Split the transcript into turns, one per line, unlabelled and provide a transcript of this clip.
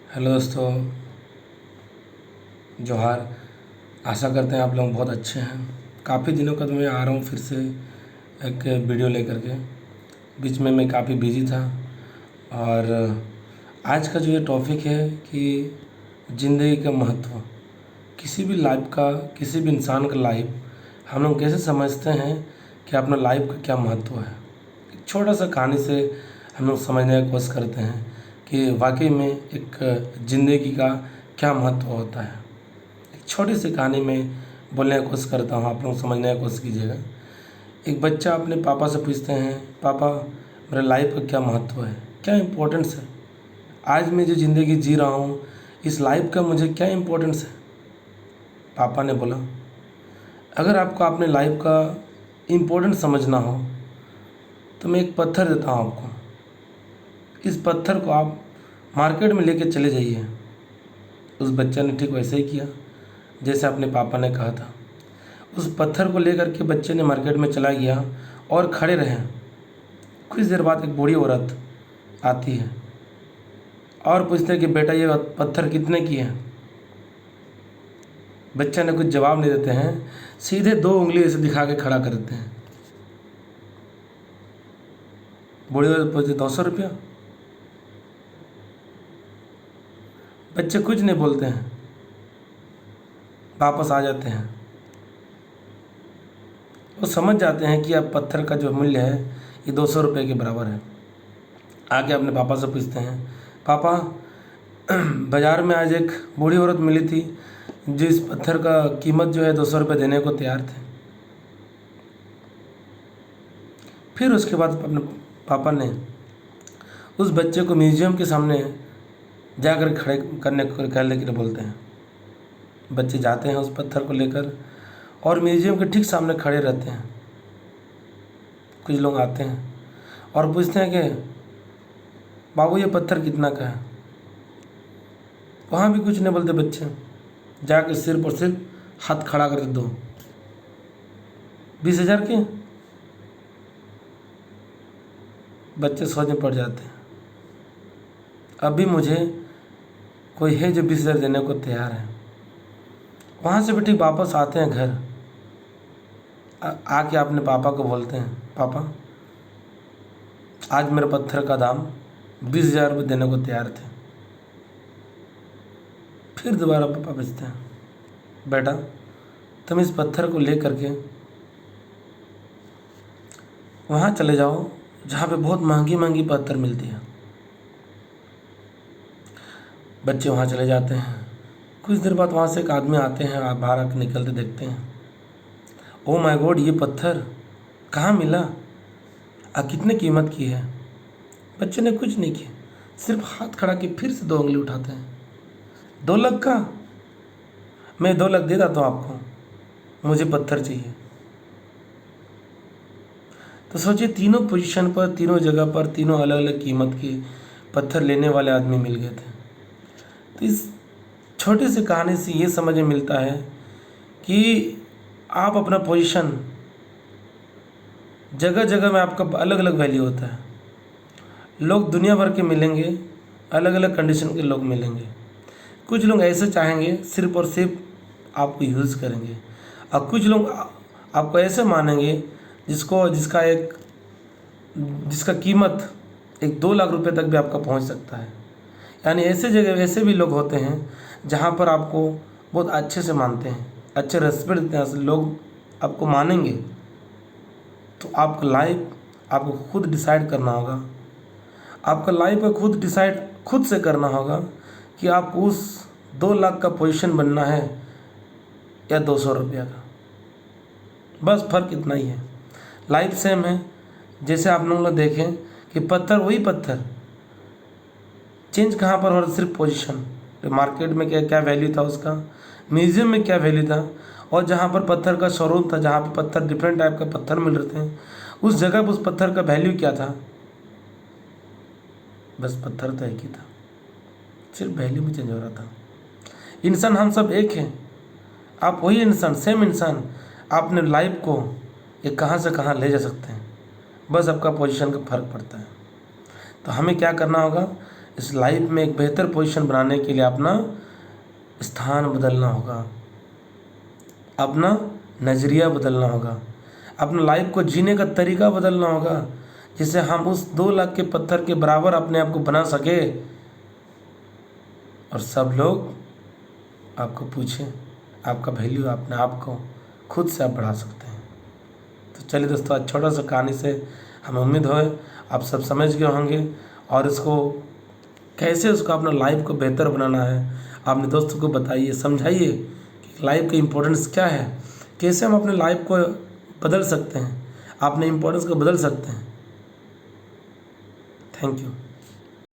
Hello दोस्तों, जोहार। आशा करते हैं आप लोग बहुत अच्छे हैं। काफ़ी दिनों का तो मैं आ रहा हूँ फिर से एक वीडियो लेकर के। बीच में मैं काफ़ी बिजी था। और आज का जो ये टॉपिक है कि ज़िंदगी का महत्व, किसी भी लाइफ का, किसी भी इंसान का लाइफ हम लोग कैसे समझते हैं कि अपना लाइफ का क्या महत्व है। एक छोटा सा कहानी से हम लोग समझने की कोशिश करते हैं कि वाकई में एक ज़िंदगी का क्या महत्व होता है। एक छोटी सी कहानी में बोलने की कोशिश करता हूँ, आप लोग समझने की कोशिश कीजिएगा। एक बच्चा अपने पापा से पूछते हैं, पापा मेरे लाइफ का क्या महत्व है, क्या इम्पोर्टेंस है, आज मैं जो ज़िंदगी जी रहा हूँ इस लाइफ का मुझे क्या इम्पोर्टेंस है। पापा ने बोला, अगर आपको अपने लाइफ का इम्पोर्टेंस समझना हो तो मैं एक पत्थर देता हूँ आपको। इस पत्थर को आप मार्केट में लेके चले जाइए। उस बच्चे ने ठीक वैसे ही किया जैसे अपने पापा ने कहा था। उस पत्थर को लेकर के बच्चे ने मार्केट में चला गया और खड़े रहे। कुछ देर बाद एक बूढ़ी औरत आती है और पूछते हैं कि बेटा ये पत्थर कितने की है। बच्चे ने कुछ जवाब नहीं देते हैं, सीधे दो उंगली ऐसे दिखा के खड़ा कर देते हैं। बूढ़ी औरत पूछती 200 रुपया। बच्चे कुछ नहीं बोलते हैं, वापस आ जाते हैं। वो समझ जाते हैं कि अब पत्थर का जो मूल्य है ये 200 रुपये के बराबर है। आके अपने पापा से पूछते हैं, पापा बाज़ार में आज एक बूढ़ी औरत मिली थी जिस पत्थर का कीमत जो है 200 रुपये देने को तैयार थे। फिर उसके बाद अपने पापा ने उस बच्चे को म्यूजियम के सामने जाकर खड़े करने को कहने के लिए बोलते हैं। बच्चे जाते हैं उस पत्थर को लेकर और म्यूजियम के ठीक सामने खड़े रहते हैं। कुछ लोग आते हैं और पूछते हैं कि बाबू ये पत्थर कितना का है। वहाँ भी कुछ नहीं बोलते बच्चे, जाके सिर पर सिर्फ हाथ खड़ा करके दो। 20,000 के। बच्चे सोच में पड़ जाते हैं, अभी मुझे कोई है जो 20,000 देने को तैयार है। वहाँ से भी ठीक वापस आते हैं घर। आके अपने पापा को बोलते हैं, पापा आज मेरे पत्थर का दाम 20,000 रुपये देने को तैयार थे। फिर दोबारा पापा पूछते हैं, बेटा तुम इस पत्थर को ले करके वहाँ चले जाओ जहाँ पे बहुत महंगी महंगी पत्थर मिलती है। बच्चे वहाँ चले जाते हैं। कुछ देर बाद वहाँ से एक आदमी आते हैं, आप बाहर आकर निकलते देखते हैं, ओ माय गॉड ये पत्थर कहाँ मिला, कितने कीमत की है। बच्चे ने कुछ नहीं किया, सिर्फ हाथ खड़ा के फिर से दो उंगली उठाते हैं। 2 लाख का? मैं 2 लाख दे देता हूँ आपको, मुझे पत्थर चाहिए। तो सोचिए तीनों पोजीशन पर, तीनों जगह पर, तीनों अलग अलग कीमत के पत्थर लेने वाले आदमी मिल गए थे। तो इस छोटी सी कहानी से ये समझ में मिलता है कि आप अपना पोजीशन, जगह जगह में आपका अलग अलग वैल्यू होता है। लोग दुनिया भर के मिलेंगे, अलग अलग कंडीशन के लोग मिलेंगे। कुछ लोग ऐसे चाहेंगे सिर्फ और सिर्फ आपको यूज़ करेंगे, और कुछ लोग आपको ऐसे मानेंगे जिसका कीमत एक 2 लाख रुपए तक भी आपका पहुंच सकता है। यानी ऐसे जगह ऐसे भी लोग होते हैं जहां पर आपको बहुत अच्छे से मानते हैं, अच्छे रेस्पेक्ट देते हैं, लोग आपको मानेंगे। तो आपका लाइफ आपको खुद डिसाइड करना होगा। आपका लाइफ को खुद डिसाइड खुद से करना होगा कि आपको उस 2 लाख का पोजीशन बनना है या 200 रुपया का। बस फ़र्क इतना ही है। लाइफ सेम है। जैसे आप लोग देखें कि पत्थर वही पत्थर, चेंज कहाँ पर हो रहा, सिर्फ पोजीशन। तो मार्केट में क्या क्या वैल्यू था उसका, म्यूज़ियम में क्या वैल्यू था, और जहाँ पर पत्थर का शोरूम था, जहाँ पर पत्थर डिफरेंट टाइप का पत्थर मिल रहे थे, उस जगह पर उस पत्थर का वैल्यू क्या था। बस पत्थर तो एक ही था, सिर्फ वैल्यू में चेंज हो रहा था। इंसान हम सब एक हैं। आप वही इंसान, सेम इंसान, आपने लाइफ को ये कहाँ से कहाँ ले जा सकते हैं। बस आपका पोजीशन का फ़र्क पड़ता है। तो हमें क्या करना होगा, इस लाइफ में एक बेहतर पोजीशन बनाने के लिए अपना स्थान बदलना होगा, अपना नज़रिया बदलना होगा, अपना लाइफ को जीने का तरीका बदलना होगा, जिससे हम उस 2 लाख के पत्थर के बराबर अपने आप को बना सके और सब लोग आपको पूछें। आपका वैल्यू अपने आप को खुद से आप बढ़ा सकते हैं। तो चलिए दोस्तों, आज छोटा सा कहानी से हमें उम्मीद हो आप सब समझ गए होंगे और इसको कैसे उसको अपना लाइफ को बेहतर बनाना है अपने दोस्तों को बताइए, समझाइए कि लाइफ का इम्पोर्टेंस क्या है, कैसे हम अपने लाइफ को बदल सकते हैं, अपने इम्पोर्टेंस को बदल सकते हैं। Thank you.